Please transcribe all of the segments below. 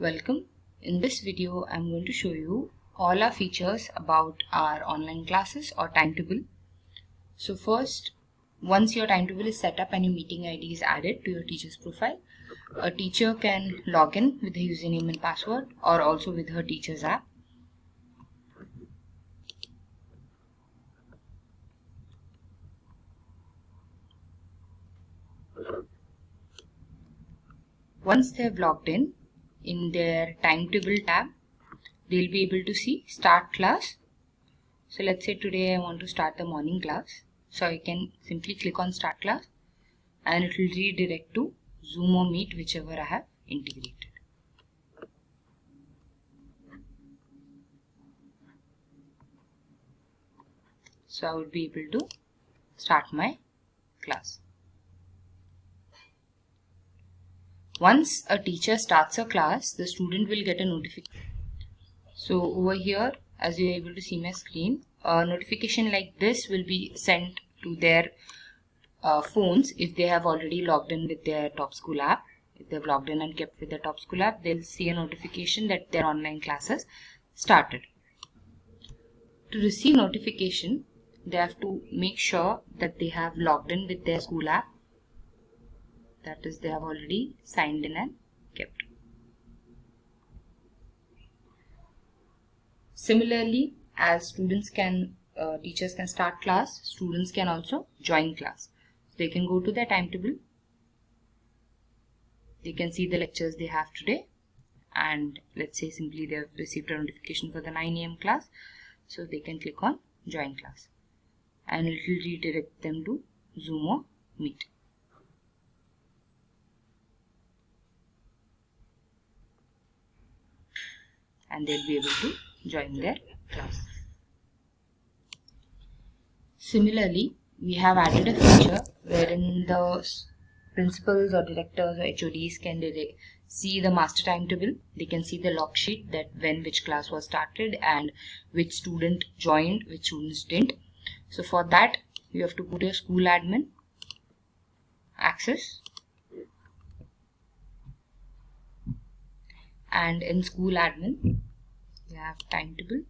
Welcome. In this video, I'm going to show you all our features about our online classes or timetable. So first, once your timetable is set up and your meeting ID is added to your teacher's profile, a teacher can log in with the username and password or also with her teacher's app. Once they have logged in their timetable tab, they'll be able to see start class. So let's say today I want to start the morning class. So I can simply click on start class and it will redirect to Zoom or Meet, whichever I have integrated. So I would be able to start my class. Once a teacher starts a class, the student will get a notification. So over here, as you are able to see my screen, a notification like this will be sent to their phones if they have already logged in with their Top School app. If they've logged in and kept with the Top School app, they'll see a notification that their online classes started. To receive notification, they have to make sure that they have logged in with their school app. That is, they have already signed in and kept. Similarly, as teachers can start class, students can also join class. So they can go to their timetable. They can see the lectures they have today. And let's say simply they have received a notification for the 9 AM class. So they can click on join class. And it will redirect them to Zoom or Meet. And they'll be able to join their class. Similarly, we have added a feature wherein the principals or directors or HODs can see the master timetable. They can see the log sheet that when which class was started and which student joined, which students didn't. So for that, you have to put your school admin access. And in school admin, you have timetable.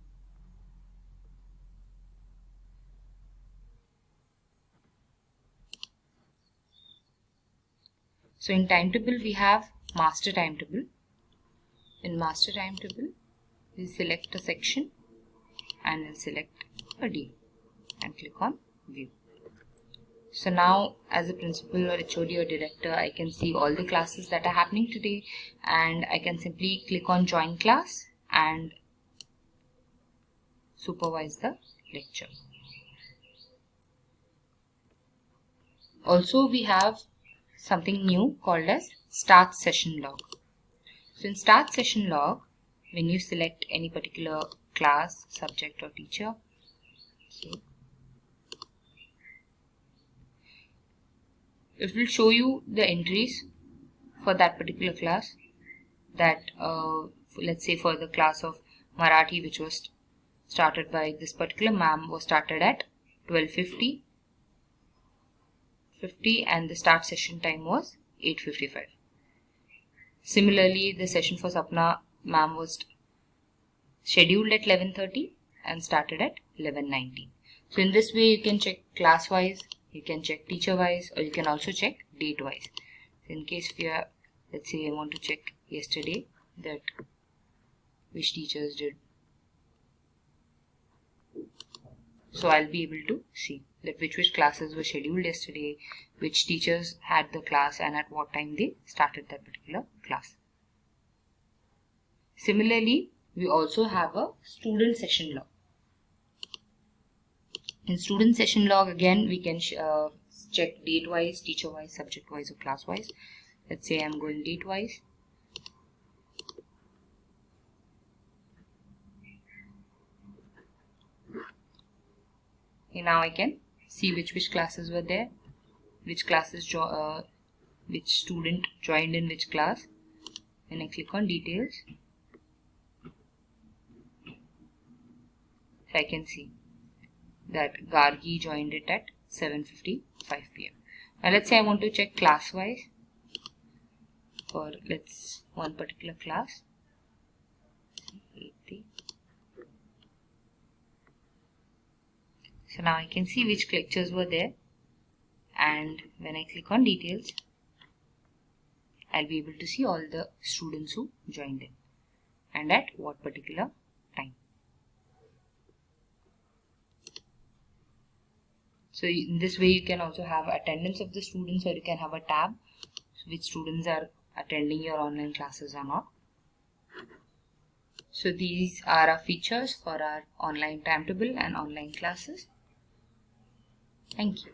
So in timetable, we have master timetable. In master timetable, we select a section and then select a day and click on view. So now as a principal or HOD or director, I can see all the classes that are happening today and I can simply click on join class and supervise the lecture. Also, we have something new called as start session log. So in start session log, when you select any particular class, subject or teacher, it will show you the entries for that particular class. That let's say for the class of Marathi, which was started by this particular ma'am, was started at 12:50 and the start session time was 8:55. Similarly, the session for Sapna ma'am was scheduled at 11:30 and started at 11:19. So in this way, you can check class wise, you can check teacher wise, or you can also check date wise. So in case if you are, let's say I want to check yesterday that which teachers did. So I'll be able to see that which classes were scheduled yesterday, which teachers had the class and at what time they started that particular class. Similarly, we also have a student session log. In student session log, again, we can check date wise, teacher wise, subject wise or class wise. Let's say I'm going date wise. Now I can see which classes were there, which classes which student joined in which class. When I click on details, so I can see that Gargi joined it at 7:55 PM. Now let's say I want to check class wise for one particular class. 80. So now I can see which lectures were there, and when I click on details, I'll be able to see all the students who joined in and at what particular time. So in this way you can also have attendance of the students, or you can have a tab which students are attending your online classes or not. So these are our features for our online timetable and online classes. Thank you.